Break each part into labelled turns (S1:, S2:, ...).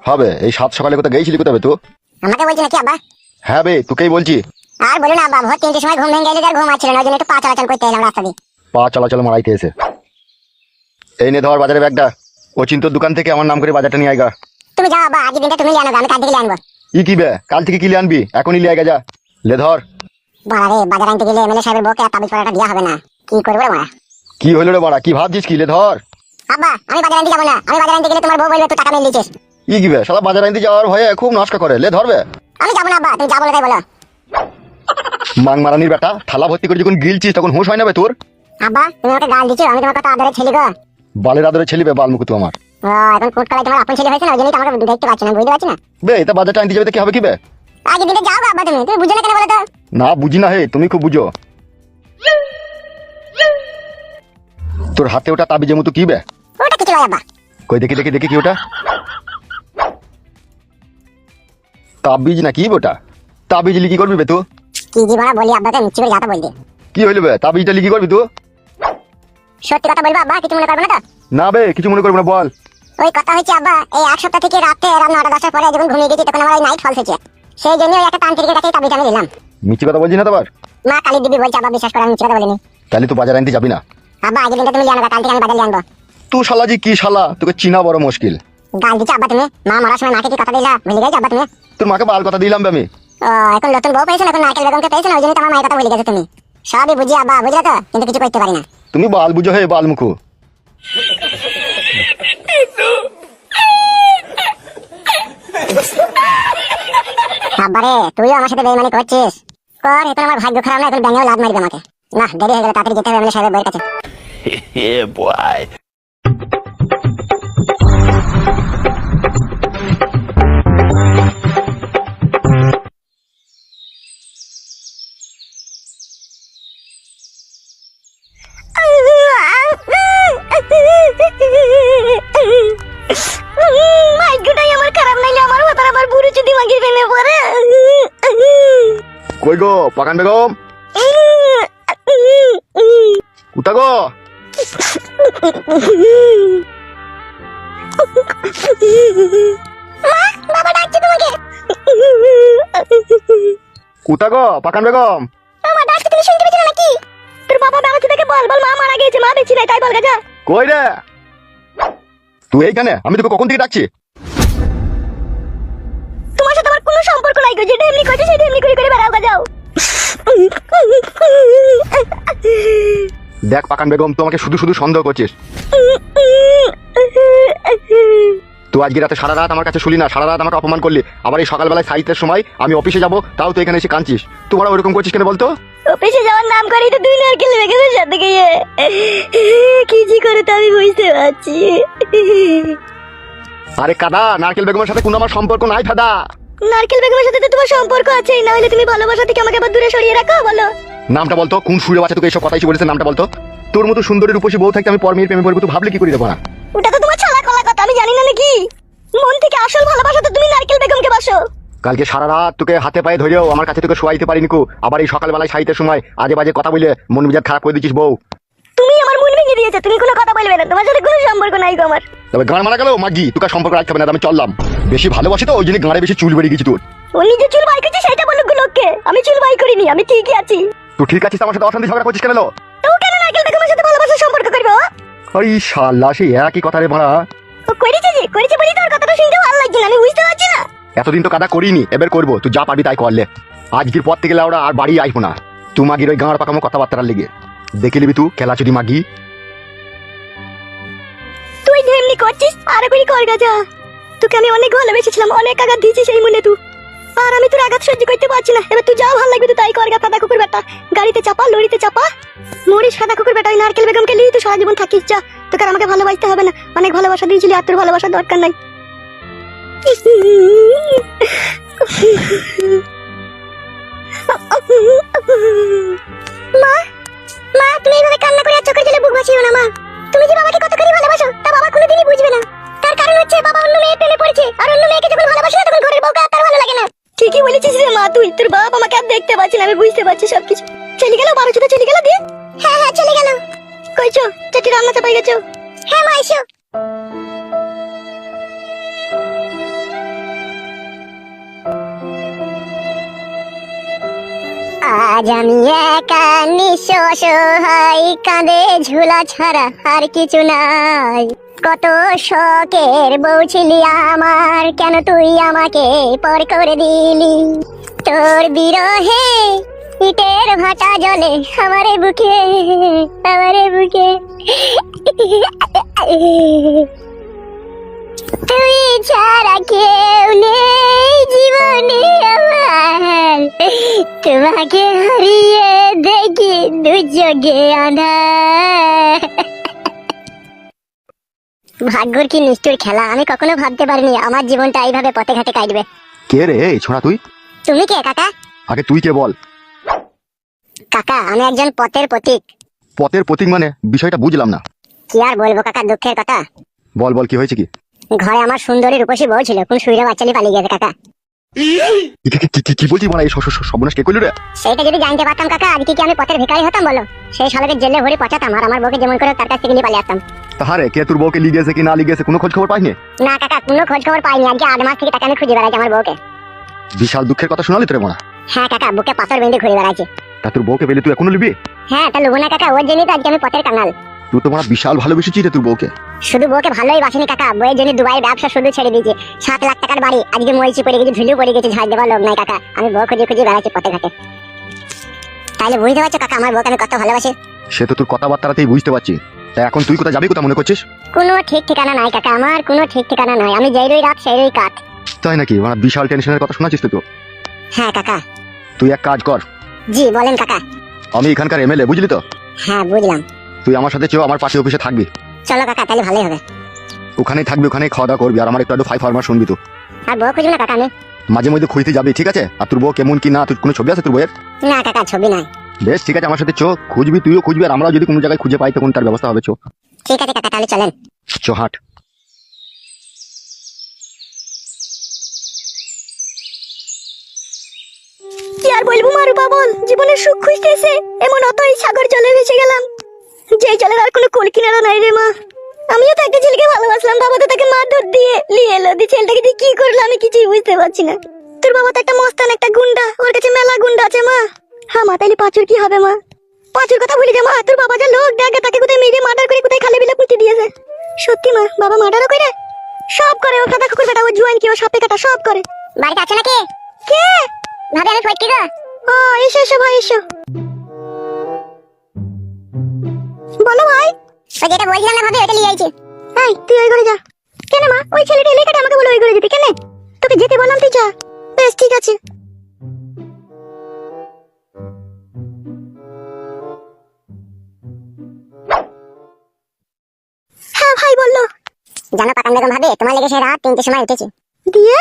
S1: হবে এই সাত সকালে কোথাও গেছিলি কোথাও তো?
S2: আমাকে বলছি নাকি আব্বা?
S1: হ্যাঁ বে, তোকেই বলছি।
S2: আর বলো না আব্বা, ভোর 3টের সময় ঘুম ভেঙে গেলে আর ঘুম আসছিল না, ওই জন্য একটু পা চলাচল করতে এলাম রাস্তা দিয়ে।
S1: পা চলাচল মারাইতে এসে এই নে ধর বাজারে ব্যাগটা। ও চিন্তর দোকান থেকে আমার নাম করে বাজারটা নিয়ে আয়গা।
S2: তুমি যাও আব্বা, আজকে দিনটা তুমি জানো, আমি কাল থেকে আনবো।
S1: ই কি বে, কাল থেকে কিলে আনবি? এখনই লিয়ে আয়গা যা। লে ধর।
S2: বাড়া রে, বাজার আনতে গেলে এমএলএ সাহেবের বউকে আর তাবিজ পড়াটা দেওয়া হবে না, কি করবো রে মারা?
S1: কি হইলো রে বাড়া, কি ভাবছিস কি? লে ধর।
S2: আব্বা আমি বাজার আনতে যাবো না, আমি বাজার আনতে গেলে তোমার বউ বলবে তুই টাকা মেরে নিয়েছিস।
S1: ই কি বে, শালা বাজার আনতে যাওয়ার ভয়ে খুব নষ্ট করে। লে ধরবে।
S2: আমি যাবো না আব্বা, তুমি যা বলো তাই বলো।
S1: মাং মারানির বেটা, থালা ভর্তি করে যখন গিলছিস তখন হুঁশ হয় না বে তোর?
S2: আব্বা তুমি আমাকে গাল দিচ্ছ, আমি তোমার কথা আদরে ছেলে গো।
S1: বালের আদরে ছেলিবে বাল মুকুতু আমার।
S2: ও এখন কোট কলাই তোমার আপন ছেলে হয়েছে না, ওই জন্যই তো আমাকে দেখতে পাচ্ছ না, বুঝতে পারছি না।
S1: বে এটা বাজারটা আনতে যাবে তো কি হবে কি বে?
S2: আজকে দিনটা যাও গো আব্বা, তুমি তুমি বুঝো না কেন বলো তো?
S1: না বুঝি না হে, তুমি খুব বুঝো। তোর হাতে ওটা তাবিজের মতো কি বে?
S2: ওটা কিছু নয় আব্বা।
S1: কই দেখি দেখি দেখি কি ওটা? তাবিজ না কি ওটা? তাবিজ লিখি করবি বে তুই?
S2: কি জীবনা বলি আব্বাকে মিথ্যে করে যাতা বলতে।
S1: কি হইলো বে, তাবিজটা লিখি করবি তুই?
S2: সত্যি কথা বলবো আব্বা, কিছু মনে করবে না তো?
S1: না বে, কিছু মনে করবি না, বল।
S2: ওই কথা হচ্ছে আব্বা, এই এক সপ্তাহ থেকে রাতে রাত 9টা 10টার পরে যখন ঘুমিয়ে গেছি তখন আমার ওই নাইট ফলস হয়েছে, সেই জন্য ওই একটা তান্ত্রিকের কাছে তাবিজ আমি দিলাম।
S1: মিথ্যে কথা বলছিস না তো আবার?
S2: মা কালী দিদি বলছে আব্বা, বিশ্বাস করে আমি মিথ্যে কথা বলিনি।
S1: তাহলে তুই বাজার আনতে যাবি না?
S2: আব্বা আজকে দিনটা তুমি জানো, কাল থেকে আমি বাজার আনবো।
S1: তুই শালা জি কি শালা, তোকে চিনা বড় মুশকিল।
S2: গাল দিচ্ছ আব্বা তুমি, মা মরার সময় মাকে কি কথা দিলা ভুলে গেছো আব্বা তুমি?
S1: তোর মাকে বাল কথা দিলাম বে আমি।
S2: ও এখন নতুন বউ পেয়েছো, এখন নারকেল বেগমকে পেয়েছো না, ওই জন্য তোমার মায়ের কথা ভুলে গেছো তুমি। সবই বুঝি আব্বা, বুঝলে তো, কিন্তু কিছু করতে পারি না।
S1: তুমি বাল বুঝো হে বাল মুখু।
S2: আব্বা রে, তুইও আমার সাথে বেইমানি করছিস? কর, এখন আমার ভাগ্য খারাপ না, এখন ব্যাঙেও লাত মারবে আমাকে। না দেরি হয়ে গেল, তাড়াতাড়ি যেতে হবে এমএলএ সাহেবের বউয়ের কাছে।
S1: Yeah, boy.
S2: ভাগ্যটাই আমার খারাপ, নাইলে আমার মাথার আবার বুড়ো চুদি মাগির প্রেমে পড়ে।
S1: কই গো পাকান বেগম? কোথা গো?
S2: মা, বাবা ডাকছে তোমাকে।
S1: কোথা গো পাকান বেগম?
S2: মা ডাকছে, তুমি শুনতে পেছো না নাকি? তোর বাবা বেঁচে থেকে বল বল, মা মারা গেছে, মা বেঁচে নাই, তাই বল গা।
S1: কই রে তুই? এইখানে আমি তোকে কখন থেকে ডাকছি।
S2: তোমার সাথে আমার কোনো সম্পর্ক নাই গো, যেটা এমনি কইছো সেটা এমনি করে করে বেড়াও গা, যাও।
S1: দেখ পাকান বেগম, তুই আমাকে শুধু শুধু সন্দেহ করছিস। তুই আজকে রাতে সারা রাত আমার কাছে শুলি না, সারা রাত আমাকে অপমান করলি, আবার এই সকালবেলায় সাইটের সময় আমি অফিসে যাবো তাও তুই এখানে এসে কাঁদছিস। তুই বড় ওরকম করছিস কেন বলতো?
S2: অফিসে যাওয়ার নাম করেই তো দুই নারকেল বেগমের সাথে গিয়ে কি জি করে তো আমি বুঝতে পারছি।
S1: আরে কাদা, নারকেল বেগমের সাথে কোনো আমার সম্পর্ক নাই ফাদা।
S2: নারকেল বেগমের সাথে তো তোমার সম্পর্ক আছে, না হলে তুমি ভালোবাসা থেকে আমাকে আবার দূরে সরিয়ে রাখো, বলো।
S1: নামটা বলতো, কোন সুরে বাচ্চা তোকে এইসব কথাই বলেছে? নামটা বলতো। তোর মতো সুন্দরী রূপসী বউ থাকতে আমি পরমের প্রেমে পড়বো, তুই ভাবলে কি করে দেবো না?
S2: ওটা তো তোমার ছালা কলা কথা, আমি জানি না নাকি? মন থেকে আসল ভালোবাসা তো তুমি নারকেল বেগমকে বাসো।
S1: কালকে সারা রাত তোকে হাতে পায়ে ধরেও আমার কাছে তোকে শোয়াইতে পারিনি কো, আবার এই সকালবেলায় সাইটের সময় আজে বাজে কথা বলে মন মেজাজ খারাপ করে দিচ্ছিস বউ।
S2: তুমি আমার মন ভেঙে দিয়েছো, তুমি কোনো কথা বলবে না, তোমার সাথে কোনো সম্পর্ক নাই গো আমার।
S1: তবে গান মারা গেল মাগি, তোকে সম্পর্ক রাখতে হবে না, আমি চললাম। বেশি ভালোবাসি তো ওই জন্য গাঁড়ে বেশি চুল বেরিয়ে গেছি তোর।
S2: ও নিজে চুল বাই করছে সেটা বলুক গো লোককে, আমি চুল বাই করিনি, আমি ঠিকই আছি।
S1: তুই ঠিক আছিস, আমার সাথে অশান্তি ঝগড়া করছিস কেন?
S2: তো কেন নারকেল বেগমের সাথে ভালোবাসার সম্পর্ক করবো?
S1: ওই শালা সেই একই কথা রে মারা।
S2: ও করেছে যে করেছে বলি তোর কথাটা শুনতে ভালো লাগছে না, আমি বুঝতে পারছি না।
S1: এতদিন তো কাদা করিনি, এবার করবো, তুই যা পারবি তাই করলে। আজকের পর থেকে ওরা আর বাড়ি আসবো না। তুই মাগির ওই গাঁড় পাকামো কথাবার্তার লেগে দেখে নিবি তুই খেলা চুরি মাগি।
S2: তুই যেমনি করছিস আর করি কর গাজা। তোকে আমি অনেক ভালোবেসেছিলাম, অনেক আঘাত দিয়েছি সেই মনে তুই, আর আমি তোর আঘাত সহ্য করতে পারছি না। এবার তুই যা ভালো লাগবে তুই তাই কর গা, সাদা কুকুর বেটা। গাড়িতে চাপা, লরিতে চাপা, মরিস সাদা কুকুর বেটা। ওই নারকেল বেগমকে নিয়ে তুই সারা জীবন থাকিস, যা। তোকে আর আমাকে ভালোবাসতে হবে না, অনেক ভালোবাসা দিয়েছিলি, আর তোর ভালোবাসার দরকার নাই। মা, মা তুমি এইভাবে কান্না করে আর চোখের জলে বুক ভাসিও না মা। তুমি যে বাবাকে কতখানি ভালোবাসো তা বাবা কোনোদিনই বুঝবে না। তার কারণ হচ্ছে বাবা অন্য মেয়ের প্রেমে পড়েছে, আর অন্য মেয়েকে যখন ভালোবাসে না তখন ঘরের বউকে আর তার ভালো লাগে না। ঠিকই বলেছিস রে মা, তুই তোর বাপ আমাকে আর দেখতে পাচ্ছি না, আমি বুঝতে পারছি সবকিছু। চলে গেল 12 চলে গেল দিয়ে। হ্যাঁ হ্যাঁ চলে গেল। কইছো চাটি রান্না চাপাই গেছো? হ্যাঁ মা এসো। আজ আমি একা নিঃস্ব অসহায়, কাঁধে ঝুলা ছাড়া আর কিছু নাই। কত শখের বউ ছিলি আমার, কেন তুই আমাকে পর করে দিলি? তোর বিরহে ইটের ভাটা জলে আমারে বুকে, আমারে বুকে। তুই ছাড়া কেউ নেই জীবনে আমার, তোমাকে হারিয়ে দেখি দুর্যোগে আঁধার। ভাগ্যর কি নিষ্ঠুর খেলা, আমি কখনো ভাবতে পারিনি আমার জীবনটা এইভাবে পথে ঘাটে কাটবে।
S1: কে রে এই ছোড়া তুই?
S2: তুমি কে কাকা?
S1: আগে তুই কে বল।
S2: কাকা আমি একজন পথের প্রতীক।
S1: পথের প্রতীক মানে? বিষয়টা বুঝলাম না।
S2: কি আর বলবো কাকা, দুঃখের কথা।
S1: বল বল, কি হয়েছে কি?
S2: ঘরে আমার সুন্দরী রূপসী বউ ছিল, কোন সুইরা বাচ্চালি পালিয়ে গেছে কাকা।
S1: কি বলছিস মানে? এই সর্বনাশ কে করলি রে?
S2: সেইটা যদি জানতে পারতাম কাকা, আজকে কি আমি পথের ভিখারি হতাম বলো? সেই শালাকে জেলে ভরে পচাতাম আর আমার বউকে যেমন করে তার কাছ থেকে নিয়ে পালিয়ে আসতাম।
S1: তাহারে কে তোর বউকে লিগেছে কি না লিগেছে কোনো খোঁজ খবর পাইনি?
S2: না কাকা, কোনো খোঁজ খবর পাইনি। আজকে 8 মাস থেকে তাকে আমি খুঁজে বেড়াচ্ছি আমার বউকে।
S1: বিশাল দুঃখের কথা শোনালি তোরে মা?
S2: হ্যাঁ কাকা, বুকে পাথর বেঁধে ঘুরে বেড়াচ্ছি।
S1: তা তোর বউকে পেলে তুই এখনো লিবি?
S2: হ্যাঁ তা লুবো না কাকা, ওর জন্যই তো আজকে আমি পথের কাঙাল।
S1: তুই তো মারা বিশাল ভালোবেসেছিস রে তোর বউকে।
S2: শুধু বউকে ভালোই বাসিনি কাকা, বউয়ের জন্য দুবাই ব্যবসা শুধু ছেড়ে দিয়েছি। 7 লাখ টাকার বাড়ি আজকে মরিচি পড়ে গেছে, ঝুলিও পড়ে গেছে, ঝাড় দেওয়ার লোক নাই কাকা। আমি বউ খুঁজে খুঁজে বেড়াচ্ছি পথে ঘাটে। তাহলে বুঝতে পারছো কাকা আমার বউকে আমি কত ভালোবাসি?
S1: সে তো তোর কথাবার্তাতেই বুঝতে পারছি। তা এখন তুই কোথায় যাবি, কোথা মনে করছিস?
S2: কোনো ঠিক ঠিকানা নাই কাকা, আমার কোনো ঠিক ঠিকানা নাই। আমি যেই রই রাত সেই রই কাঠ।
S1: তাই নাকি? মানে বিশাল টেনশনের কথা শোনাচ্ছিস তুই তো।
S2: হ্যাঁ কাকা।
S1: তুই এক কাজ কর।
S2: জি বলেন কাকা।
S1: আমি এখানকার এমএলএ, বুঝলি তো?
S2: হ্যাঁ বুঝলাম।
S1: তুই আমার সাথে চো, আমার পাশে অফিসে থাকবি।
S2: চলো কাকা, তাহলে ভালোই হবে।
S1: ওখানেই থাকবি, ওখানেই খাওয়া দাওয়া করবি, আর আমার একটু ফাই ফার্মার শুনবি তো।
S2: আর বউ খুঁজবো না কাকা আমি?
S1: মাঝে মধ্যে খুঁজতে যাবি, ঠিক আছে? আর তোর বউ কেমন কি না, তোর কোনো ছবি আছে তোর বউয়ের?
S2: না কাকা, ছবি নাই।
S1: বেশ ঠিক আছে, আমার সাথে চো, খুঁজবি, তুইও খুঁজবি, আর আমরা যদি কোনো জায়গায় খুঁজে পাই তখন তার ব্যবস্থা হবে। চো।
S2: ঠিক আছে কাকা, তাহলে চলেন।
S1: চো হাট।
S2: কি আর বলবো মারু বাবল, জীবনের সুখ খুঁজতে এসে এমন অতই সাগর জলে ভেসে গেলাম, যেই জলের আর কোনো কুল কিনারা নাই রে মা। আমিও তো একটা ছেলেকে ভালোবাসলাম, বাবা তো তাকে মারধর দিয়ে নিয়ে এলো। দিয়ে ছেলেটাকে দিয়ে কি করলো আমি কিছুই বুঝতে পারছি না। তোর বাবা তো একটা মস্তান, একটা গুন্ডা, ওর কাছে মেলা গুন্ডা আছে মা। হ্যাঁ মা, তাইলে পাঁচুর কি হবে মা? পাঁচুর কথা ভুলে যা মা, তোর বাবা যা লোক দেখে, তাকে কোথায় মেরে মার্ডার করে কোথায় খালে বিলে পুঁতে দিয়েছে। সত্যি মা, বাবা মার্ডারও করে, সব করে। ও কাদা কুকুর বেটা, ও জুয়ান কি, ও সাপে কাটা সব করে। বাড়িতে আছে নাকি? কে ভাবে? আমি ফটকি গো। ও এসো এসো ভাই এসো। বলো ভাই। ওই যেটা বলছিলাম না ভাবে, ওটা নিয়ে আইছি। এই তুই ওই ঘরে যা। কেন মা? ওই ছেলেটা এলে কাটা আমাকে বলে ওই ঘরে যেতে কেন? তোকে যেতে বললাম, তুই যা। বেশ ঠিক আছে। হ্যাঁ ভাই বললো। জানো পাতান বেগম ভাবে, তোমার লেগে সে রাত 3টের সময় উঠেছি। দিয়ে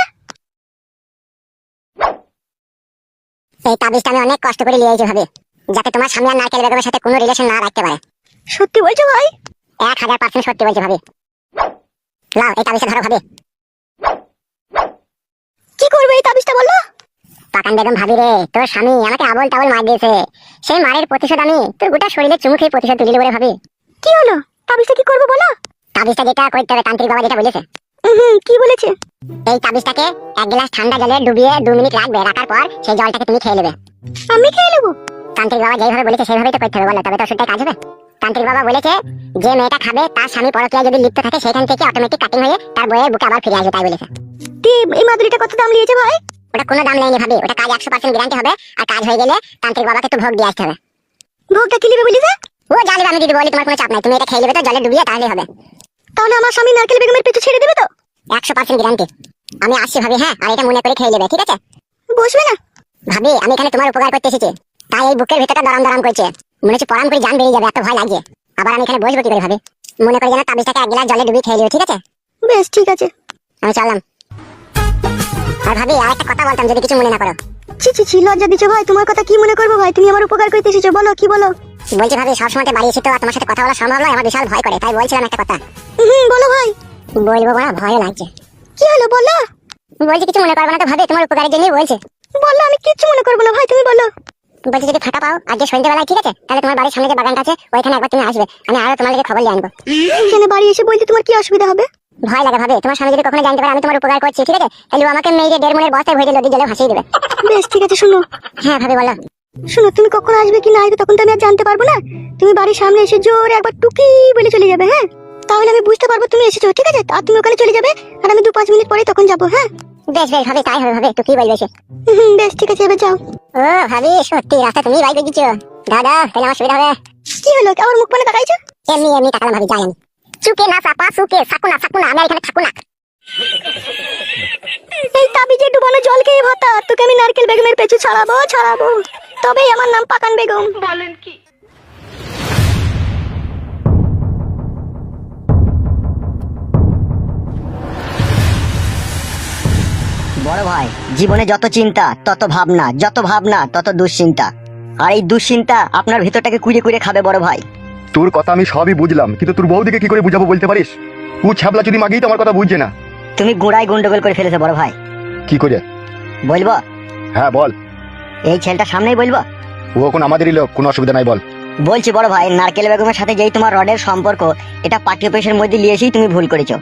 S2: এই তাবিজটা আমি অনেক কষ্ট করে নিয়ে আইছি ভাবে, যাতে তোমার স্বামী আর নারকেল বেগমের সাথে কোনো রিলেশন না রাখতে পারে। সত্যি বলছো ভাই? 1000% সত্যি বলছি ভাবে। লাও এই তাবিজটা ধরো ভাবে। কি করবে এই তাবিজটা বলো? পাকান বেগম ভাবি রে, তোর স্বামী আমাকে আবল তাবল মার দিয়েছে, সেই মারের প্রতিশোধ আমি তোর গোটা শরীরে চুমু খেয়ে প্রতিশোধ তুলি বলে ভাবি। কি হলো? তাবিজটা কি করবো বলো? তাবিজটা যেটা করতে হবে, তান্ত্রিক বাবা যেটা বলেছে। কি বলেছে? এই তাবিজটাকে 1 গ্লাস ঠান্ডা জলে ডুবিয়ে 2 মিনিট রাখবে, রাখার পর সেই জলটাকে তুমি খেয়ে নেবে। আমি খেয়ে নেবো? তান্ত্রিক বাবা যেভাবে বলেছে সেইভাবেই তো করতে হবে বলো, তবে তো ওষুধটা কাজ হবে। তান্ত্রিক বাবা বলেছে যে মেয়েটা খাবে তার স্বামী পরকীয়ায় যদি লিপ্ত থাকে, সেখান থেকে অটোমেটিক কাটিং হয়ে তার বইয়ের বুকে আবার ফিরে আসবে, তাই বলেছে। এই মাদুরিটা কত দাম নিয়েছে ভাই? ওটা কোনো দাম নেয়নি ভাবি, ওটা কাজ 100% গ্যারান্টি হবে, আর কাজ হয়ে গেলে তান্ত্রিক বাবাকে তো ভোগ দিয়ে আসতে হবে। ভোগটা কি নেবে বলিছে? ও জানবে, আমি দিদি বলি, তোমার কোনো চাপ নাই, তুমি এটা খেয়ে নেবে তো জলে ডুবিয়ে, তাহলেই হবে। তাহলে আমার স্বামী নারকেল বেগমের পেছু ছেড়ে দেবে তো? 100% গ্যারান্টি। আমি আসছি ভাবি, হ্যাঁ, আর এটা মনে করে খেয়ে নেবে, ঠিক আছে? বসবে না ভাবি, আমি এখানে তোমার উপকার করতে এসেছি, তাই এই বুকের ভিতরটা দরাম দরাম করছে, মনে হচ্ছে পরাম করে জান বেরিয়ে যাবে, এত ভয় লাগছে। আবার আমি এখানে বসবো কি করে ভাবি? মনে করে যেন তাবিজটাকে 1 গ্লাস জলে ডুবিয়ে খেয়ে নিও, ঠিক আছে? বেশ ঠিক আছে, আমি চললাম। আর ভাবি আর একটা কথা বলতাম, যদি কিছু মনে না করো। ছি লজ্জা দিছো ভাই, তোমার কথা কি মনে করবো ভাই? তুমি আমার উপকার করতে এসেছো, বলো কি বলো? বলছি ভাবি, সবসময় বাড়ি এসে তো তোমার সাথে কথা বলা সম্ভব নয়, আমার বিশাল ভয় করে, তাই বলছিলাম একটা কথা। বলো ভাই। বলবো না, ভয় লাগছে। কি হলো বলো? বলছি কিছু মনে করবে না তো ভাবি, তোমার উপকারের জন্যই বলছে। বলো, আমি কিচ্ছু মনে করবো না ভাই, তুমি বলো। বলছি যদি ফাঁকা পাও আজকে সন্ধ্যাবেলায়, ঠিক আছে? তাহলে তোমার বাড়ির সামনে যে বাগানটা আছে ওইখানে একবার তুমি আসবে, আমি আরো তোমার খবর নিয়ে আনবো। এখানে বাড়ি এসে বলতে তোমার কি অসুবিধা হবে? ভয় লাগে ভাবে, তোমার স্বামী যদি কখনো জানতে পারে আমি তোমার উপকার করছি, ঠিক আছে? তাহলে আমাকে মেয়ে 1.5 মনের বস্তায় ভরে নদী জলে ভাসিয়ে দেবে। বেশ ঠিক আছে, শুনো। হ্যাঁ ভাবি বলো। শোনো, তুমি কখন আসবে কি না আসবে তখন তো আমি আর জানতে পারবো না। তুমি বাড়ির সামনে এসে জোরে একবার টুকি বলে চলে যাবে, হ্যাঁ? তাহলে আমি বুঝতে পারবো তুমি এসেছো, ঠিক আছে? আর তুমি ওখানে চলে যাবে, আর আমি 2-5 মিনিট পরে তখন যাবো, হ্যাঁ? বেশ বেশ হবে, তাই হবে, একটু কি বলবে সে। বেশ ঠিক আছে, এবার যাও। ও ভাবি, সত্যি রাস্তা তুমি বাইরে গেছো? দাদা তাহলে আমার সুবিধা হবে। কি হলো, আমার মুখ পানে তাকাইছো? এমনি এমনি তাকালাম ভাবি, যাই আমি। চুকে না চাপা সুকে সাকুনা সাকুনা, আমি এখানে থাকু না। এই তাবিজে ডুবানো জল খেয়ে ভাতা, তোকে আমি নারকেল বেগমের পেছু ছাড়াবো ছাড়াবো, তবেই আমার নাম পাকান বেগম।
S3: বলেন কি?
S4: বড় ভাই, জীবনে যত চিন্তা তত ভাবনা, যত ভাবনা তত দুশ্চিন্তা। আর এই দুশ্চিন্তা আপনার ভিতরটাকে কুড়ে কুড়ে খাবে বড় ভাই।
S1: তোর কথা আমি সবই বুঝলাম, কিন্তু তোর বৌদিকে কি করে বুঝাবো বলতে পারিস? ও ছ্যাবলা চুরি মাগেই তো আমার কথা বুঝছে না।
S4: তুমি গোড়ায় গন্ডগোল করে ফেলেছো বড় ভাই।
S1: কি করে?
S4: বলবো?
S1: হ্যাঁ বল।
S4: এই ছেলেটা সামনেই বলবো।
S1: ও এখন আমাদেরই লোক, কোনো অসুবিধা নাই, বল।
S4: বলছি বড় ভাই, নারকেল বেগমের সাথে যেই তোমার রডের সম্পর্ক, এটা পার্টি অফিসের মধ্যে নিয়ে এসেই তুমি ভুল করেছো।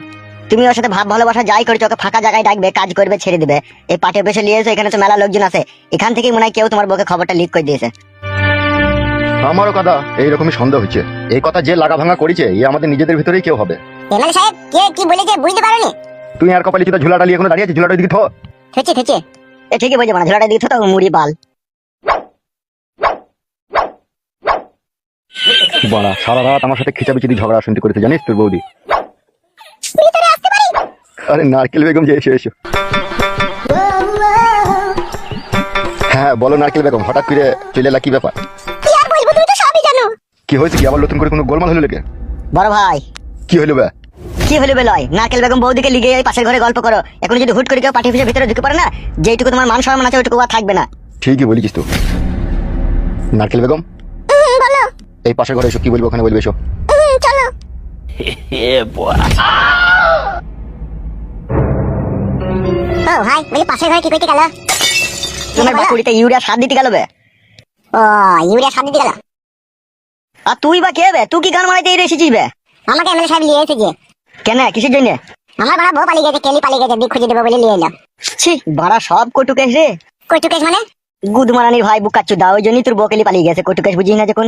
S4: তুমি ওর সাথে ভাব ভালোবাসা যাই করেছো, ওকে ফাঁকা জায়গায় ডাকবে, কাজ করবে, ছেড়ে দিবে। এই পার্টি অফিসে নিয়ে এসে এখানে তো মেলা লোকজন আছে, এখান থেকেই মনে হয় কেউ তোমার বউকে খবরটা লিক করে দিয়েছে।
S1: আমারও কথা এইরকমই সন্দেহ হচ্ছে। এই কথা যে লাগা ভাঙা করেছে এ আমাদের নিজেদের ভিতরেই কেউ হবে।
S2: এমএলএ সাহেব কে কি বলেছে বুঝতে পারোনি?
S1: তুই আর কপালে চিতা ঝুলাটা নিয়ে এখনো দাঁড়িয়ে আছিস, ঝুলাটার দিকে থো।
S2: থেচে থেচে
S4: এ ঠিকই বলছে, মানে ঝোলাটা দিতে তো মুড়ি বাল।
S1: বড়া সারা রাত আমার সাথে খিচাবিচি দিয়ে ঝগড়া শুনতে করেছে, জানিস তোর বৌদি?
S2: ভিতরে আসতে পারি?
S1: আরে নারকেল বেগম যে, এসো এসো। হ্যাঁ বলো নারকেল বেগম, হঠাৎ করে চলে এলা, কি ব্যাপার?
S2: কি আর বলবো, তুমি তো সবই জানো।
S1: কি হয়েছে? কি আবার নতুন করে কোনো গোলমাল হলো লেগে?
S4: বড় ভাই,
S1: কি হলো বে?
S4: কি হলো বেলয়? নারকেল বেগম বৌদিকে লিগে এই পাশের ঘরে গল্প করো। এখন যদি হুট করে কেউ পার্টি অফিসের ভিতরে ঢুকে পড়ে না, যেইটুকু তোমার মান সম্মান আছে ওইটুকু আর থাকবে না।
S1: ঠিকই বলেছিস তো। নারকেল বেগম
S2: বলো।
S1: এই পাশের ঘরে এসো, কি বলবো ওখানে বলবে, এসো।
S2: চলো। ও ভাই, বলি পাশের ঘরে কি করতে গেল?
S4: তোমার বাকুড়িতে ইউরিয়া সার দিতে গেল বে।
S2: ও ইউরিয়া সার দিতে গেল?
S4: আর তুই বা কে বে? তুই কি গান মারাইতে এই এসেছিস বে?
S2: আমাকে এমএলএ সাহেব নিয়ে এসেছে।
S4: কেন, কিসের জন্য?
S2: আমার বড় বউ পালিয়ে গেছে, কেলি পালিয়ে গেছে, দিক খুঁজে দেবো বলে নিয়ে এলো।
S4: ছি, বাড়া সব কটুকেশ রে।
S2: কটুকেশ মানে?
S4: গুদমারানির ভাই বুকাচ্ছু দা, ওই জন্যই তোর বকেলি পালিয়ে গেছে। কটুকেশ বুঝিস না যখন?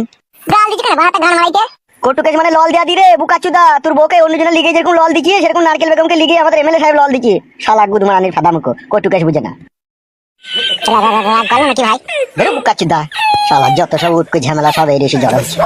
S2: গাল দিচ্ছে কেন বাড়াতে গান মারাইতে?
S4: কটুকেশ মানে লল দেয়া দি রে বুকাচ্ছু দা। তোর বউকে অন্যজনে লিগে যেরকম লল দিচ্ছি, সেরকম নারকেল বেগমকে লিগে আমাদের এমএলএ সাহেব লল দিচ্ছি। শালা গুদমারানির ফাদামুখো, কটুকেশ বুঝে না।
S2: রাগ করো নাকি ভাই?
S4: বেরো বুকাচ্ছু দা, শালা যত সব উটকো ঝামেলা সব এই এসে জড়া হচ্ছে।